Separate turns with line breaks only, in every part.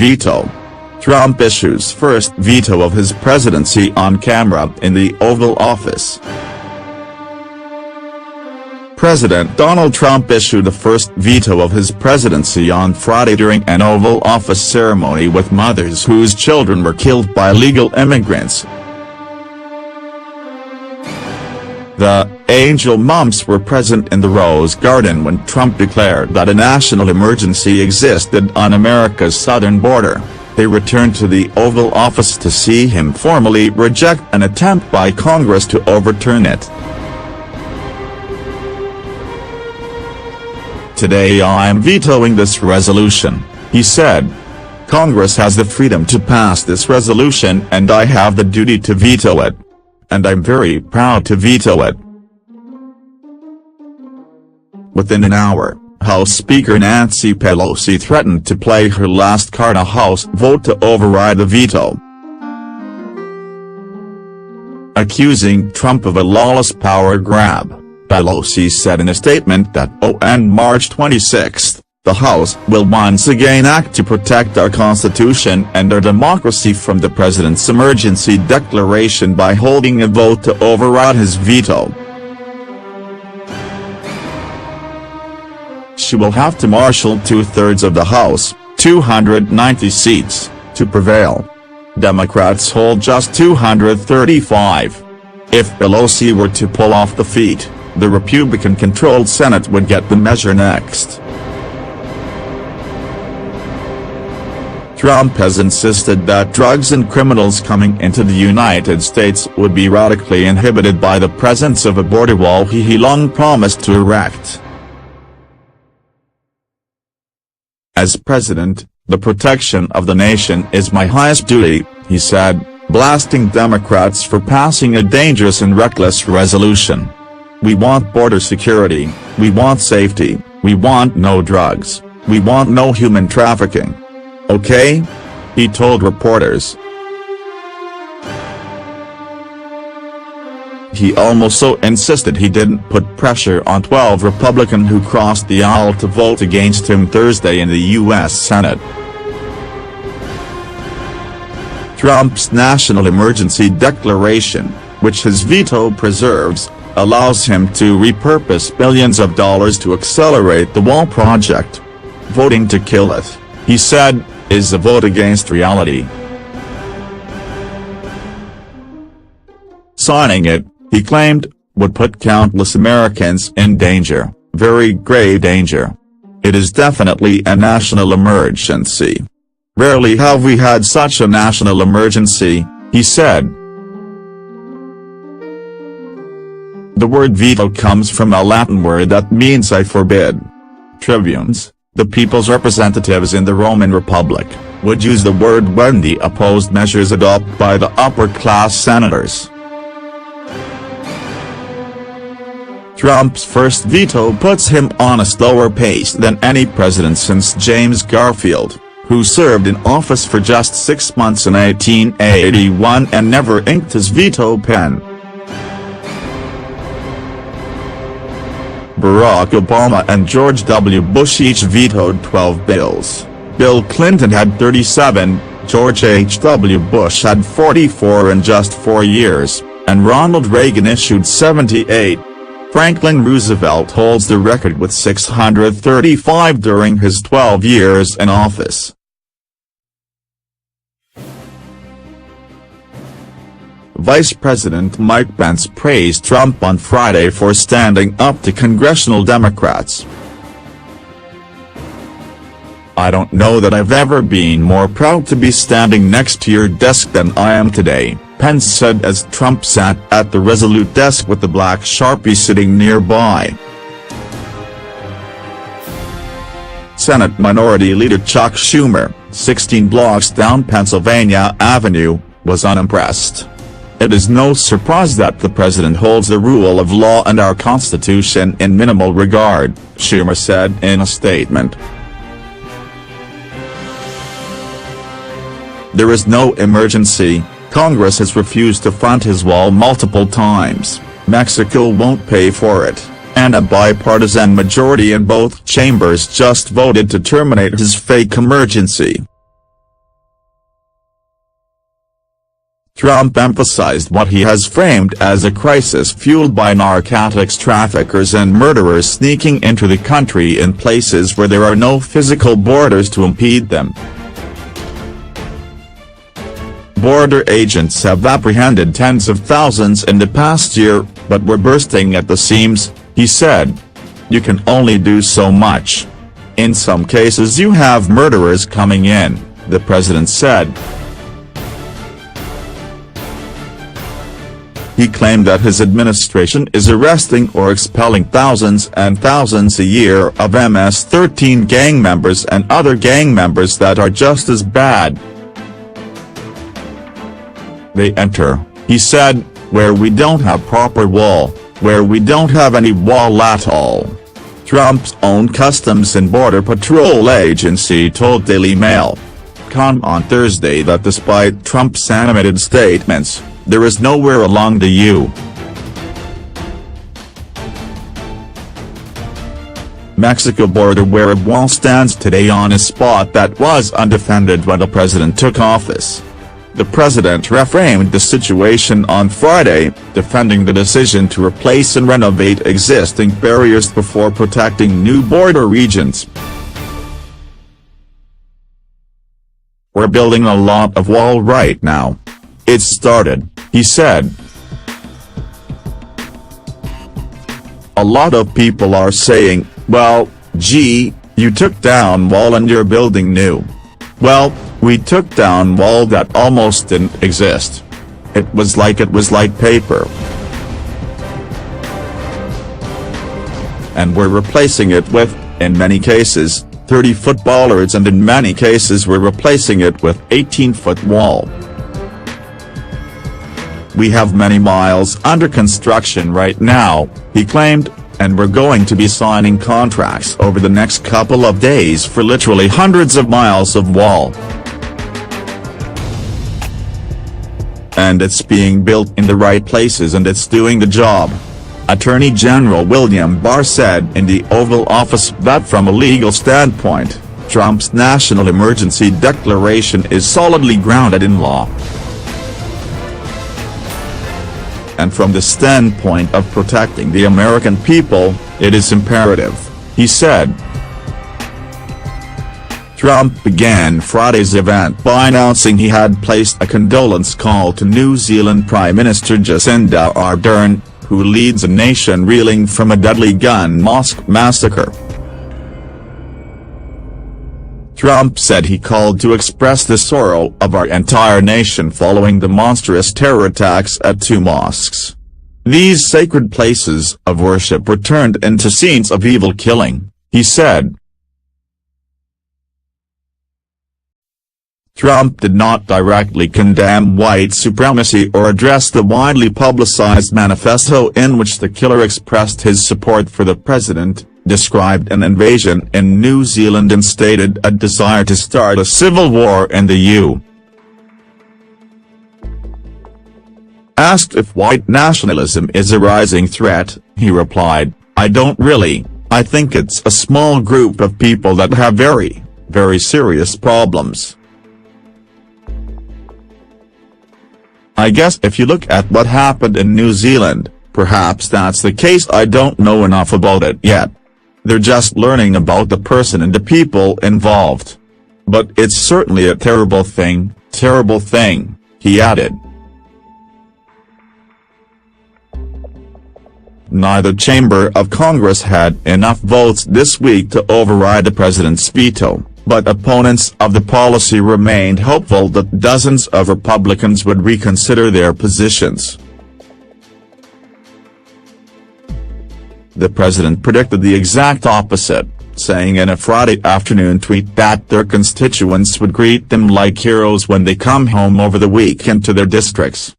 veto. Trump issues first veto of his presidency on camera in the Oval Office. President Donald Trump issued the first veto of his presidency on Friday during an Oval Office ceremony with mothers whose children were killed by illegal immigrants. The angel moms were present in the Rose Garden when Trump declared that a national emergency existed on America's southern border. They returned to the Oval Office to see him formally reject an attempt by Congress to overturn it. "Today I am vetoing this resolution," he said. "Congress has the freedom to pass this resolution and I have the duty to veto it. And I'm very proud to veto it." Within an hour, House Speaker Nancy Pelosi threatened to play her last card, a House vote to override the veto, accusing Trump of a lawless power grab. Pelosi said in a statement that on March 26, the House will once again act to protect our Constitution and our democracy from the President's emergency declaration by holding a vote to override his veto. She will have to marshal 2/3 of the House, 290 seats, to prevail. Democrats hold just 235. If Pelosi were to pull off the feat, the Republican-controlled Senate would get the measure next. Trump has insisted that drugs and criminals coming into the United States would be radically inhibited by the presence of a border wall he long promised to erect. "As president, the protection of the nation is my highest duty," he said, blasting Democrats for passing a dangerous and reckless resolution. "We want border security, we want safety, we want no drugs, we want no human trafficking. Okay?" he told reporters. He also insisted he didn't put pressure on 12 Republicans who crossed the aisle to vote against him Thursday in the U.S. Senate. Trump's national emergency declaration, which his veto preserves, allows him to repurpose billions of dollars to accelerate the wall project. "Voting to kill it," he said, "is a vote against reality." Signing it, he claimed, would put countless Americans in danger, very grave danger. "It is definitely a national emergency. Rarely have we had such a national emergency," he said. The word veto comes from a Latin word that means "I forbid." Tribunes, the people's representatives in the Roman Republic, would use the word when they opposed measures adopted by the upper-class senators. Trump's first veto puts him on a slower pace than any president since James Garfield, who served in office for just 6 months in 1881 and never inked his veto pen. Barack Obama and George W. Bush each vetoed 12 bills. Bill Clinton had 37, George H. W. Bush had 44 in just 4 years, and Ronald Reagan issued 78. Franklin Roosevelt holds the record with 635 during his 12 years in office. Vice President Mike Pence praised Trump on Friday for standing up to congressional Democrats. "I don't know that I've ever been more proud to be standing next to your desk than I am today," Pence said as Trump sat at the Resolute desk with the black Sharpie sitting nearby. Senate Minority Leader Chuck Schumer, 16 blocks down Pennsylvania Avenue, was unimpressed. "It is no surprise that the president holds the rule of law and our Constitution in minimal regard," Schumer said in a statement. "There is no emergency. Congress has refused to fund his wall multiple times, Mexico won't pay for it, and a bipartisan majority in both chambers just voted to terminate his fake emergency." Trump emphasized what he has framed as a crisis fueled by narcotics traffickers and murderers sneaking into the country in places where there are no physical borders to impede them. Border agents have apprehended tens of thousands in the past year, but we're bursting at the seams, he said. You can only do so much. In some cases you have murderers coming in, the president said. He claimed that his administration is arresting or expelling thousands and thousands a year of MS-13 gang members and other gang members that are just as bad. They enter, he said, where we don't have proper wall, where we don't have any wall at all. Trump's own Customs and Border Patrol agency told Daily Mail.com on Thursday that despite Trump's animated statements, there is nowhere along the U.S.-Mexico border where a wall stands today on a spot that was undefended when the president took office. The president reframed the situation on Friday, defending the decision to replace and renovate existing barriers before protecting new border regions. We're building a lot of wall right now. It started, he said. A lot of people are saying, well, gee, you took down wall and you're building new. Well, we took down wall that almost didn't exist. It was like paper. And we're replacing it with, in many cases, 30-foot bollards, and in many cases we're replacing it with 18-foot wall. We have many miles under construction right now, he claimed, and we're going to be signing contracts over the next couple of days for literally hundreds of miles of wall. And it's being built in the right places and it's doing the job. Attorney General William Barr said in the Oval Office that from a legal standpoint, Trump's national emergency declaration is solidly grounded in law. And from the standpoint of protecting the American people, it is imperative, he said. Trump began Friday's event by announcing he had placed a condolence call to New Zealand Prime Minister Jacinda Ardern, who leads a nation reeling from a deadly gun mosque massacre. Trump said he called to express the sorrow of our entire nation following the monstrous terror attacks at two mosques. These sacred places of worship were turned into scenes of evil killing, he said. Trump did not directly condemn white supremacy or address the widely publicized manifesto in which the killer expressed his support for the president, described an invasion in New Zealand and stated a desire to start a civil war in the U.S. Asked if white nationalism is a rising threat, he replied, I don't really, I think it's a small group of people that have very, very serious problems. I guess if you look at what happened in New Zealand, perhaps that's the case. I don't know enough about it yet. They're just learning about the person and the people involved. But it's certainly a terrible thing, he added. Neither chamber of Congress had enough votes this week to override the president's veto, but opponents of the policy remained hopeful that dozens of Republicans would reconsider their positions. The president predicted the exact opposite, saying in a Friday afternoon tweet that their constituents would greet them like heroes when they come home over the weekend to their districts.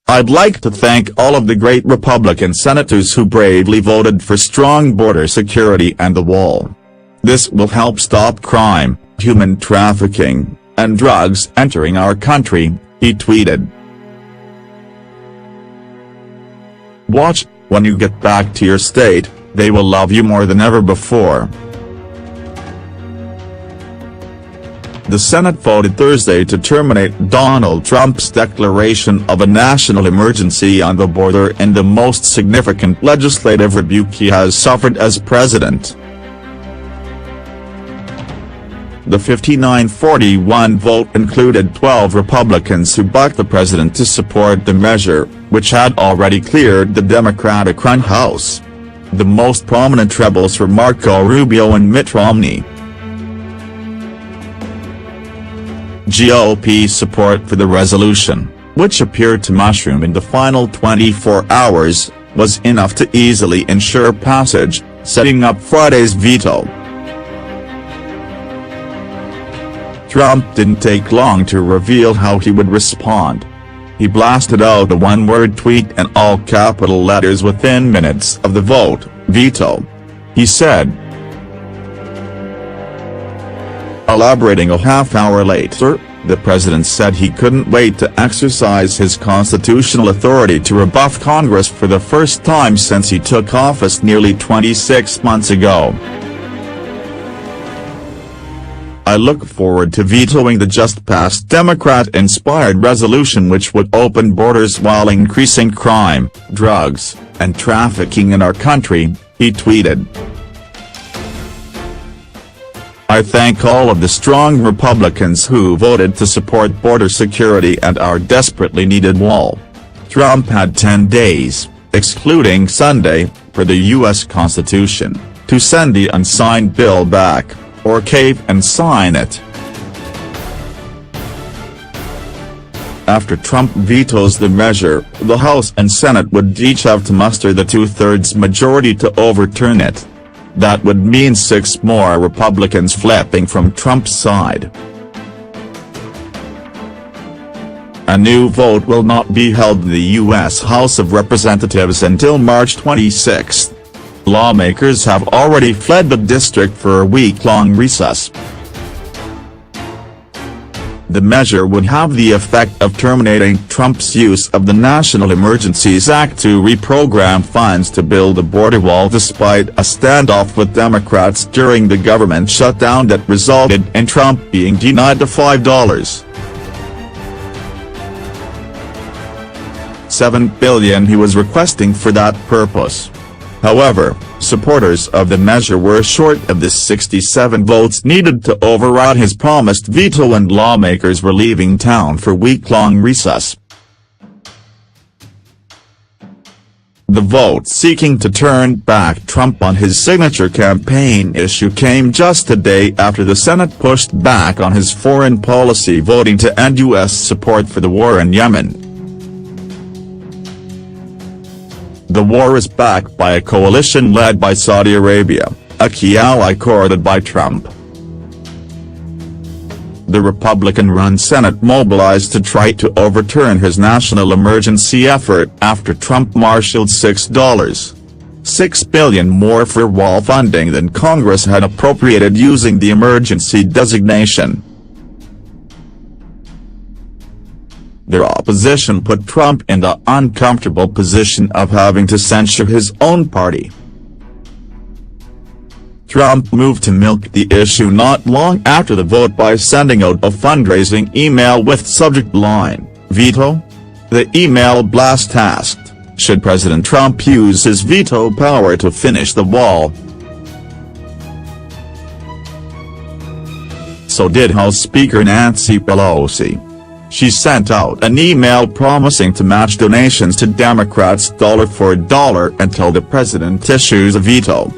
I'd like to thank all of the great Republican senators who bravely voted for strong border security and the wall. This will help stop crime, human trafficking, and drugs entering our country, he tweeted. Watch, when you get back to your state, they will love you more than ever before. The Senate voted Thursday to terminate Donald Trump's declaration of a national emergency on the border in the most significant legislative rebuke he has suffered as president. The 59-41 vote included 12 Republicans who backed the president to support the measure, which had already cleared the Democratic run House. The most prominent rebels were Marco Rubio and Mitt Romney. GOP support for the resolution, which appeared to mushroom in the final 24 hours, was enough to easily ensure passage, setting up Friday's veto. Trump didn't take long to reveal how he would respond. He blasted out a one-word tweet in all capital letters within minutes of the vote: veto. He said. Elaborating a half-hour later, the president said he couldn't wait to exercise his constitutional authority to rebuff Congress for the first time since he took office nearly 26 months ago. I look forward to vetoing the just-passed Democrat-inspired resolution which would open borders while increasing crime, drugs, and trafficking in our country, he tweeted. I thank all of the strong Republicans who voted to support border security and our desperately needed wall. Trump had 10 days, excluding Sunday, per the U.S. Constitution, to send the unsigned bill back, or cave and sign it. After Trump vetoes the measure, the House and Senate would each have to muster the two-thirds majority to overturn it. That would mean 6 more Republicans flipping from Trump's side. A new vote will not be held in the U.S. House of Representatives until March 26. Lawmakers have already fled the district for a week-long recess. The measure would have the effect of terminating Trump's use of the National Emergencies Act to reprogram funds to build a border wall despite a standoff with Democrats during the government shutdown that resulted in Trump being denied the $5.7 billion he was requesting for that purpose. However, supporters of the measure were short of the 67 votes needed to override his promised veto, and lawmakers were leaving town for week-long recess. The vote seeking to turn back Trump on his signature campaign issue came just a day after the Senate pushed back on his foreign policy, voting to end U.S. support for the war in Yemen. The war is backed by a coalition led by Saudi Arabia, a key ally courted by Trump. The Republican-run Senate mobilized to try to overturn his national emergency effort after Trump marshaled $6.6 billion more for wall funding than Congress had appropriated using the emergency designation. Their opposition put Trump in the uncomfortable position of having to censure his own party. Trump moved to milk the issue not long after the vote by sending out a fundraising email with subject line, veto. The email blast asked, should President Trump use his veto power to finish the wall? So did House Speaker Nancy Pelosi. She sent out an email promising to match donations to Democrats dollar for dollar until the president issues a veto.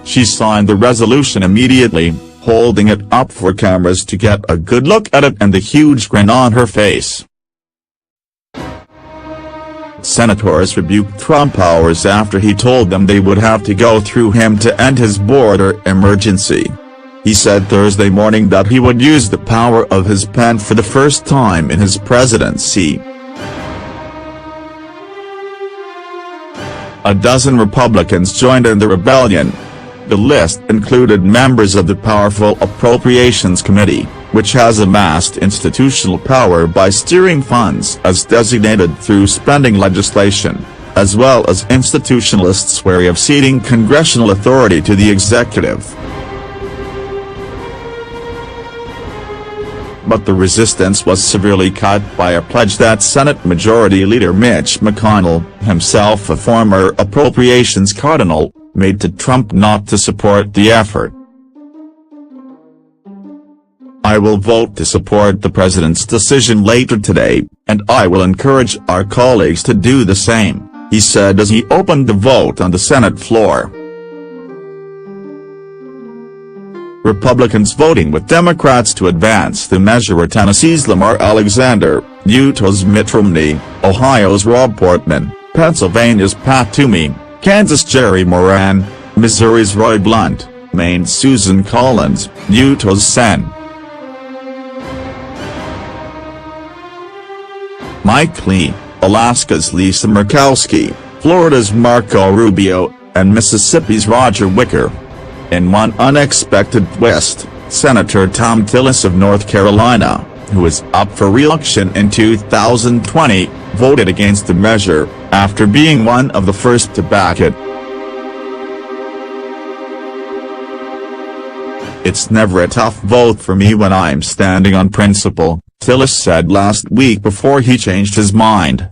She signed the resolution immediately, holding it up for cameras to get a good look at it and the huge grin on her face. Senators rebuked Trump hours after he told them they would have to go through him to end his border emergency. He said Thursday morning that he would use the power of his pen for the first time in his presidency. A dozen Republicans joined in the rebellion. The list included members of the powerful Appropriations Committee, which has amassed institutional power by steering funds as designated through spending legislation, as well as institutionalists wary of ceding congressional authority to the executive. but the resistance was severely cut by a pledge that Senate Majority Leader Mitch McConnell, himself a former appropriations cardinal, made to Trump not to support the effort. "I will vote to support the president's decision later today, and I will encourage our colleagues to do the same," he said as he opened the vote on the Senate floor. Republicans voting with Democrats to advance the measure were Tennessee's Lamar Alexander, Utah's Mitt Romney, Ohio's Rob Portman, Pennsylvania's Pat Toomey, Kansas' Jerry Moran, Missouri's Roy Blunt, Maine's Susan Collins, Utah's Sen. Mike Lee, Alaska's Lisa Murkowski, Florida's Marco Rubio, and Mississippi's Roger Wicker. In one unexpected twist, Senator Thom Tillis of North Carolina, who is up for re-election in 2020, voted against the measure, after being one of the first to back it. "It's never a tough vote for me when I'm standing on principle," Tillis said last week before he changed his mind.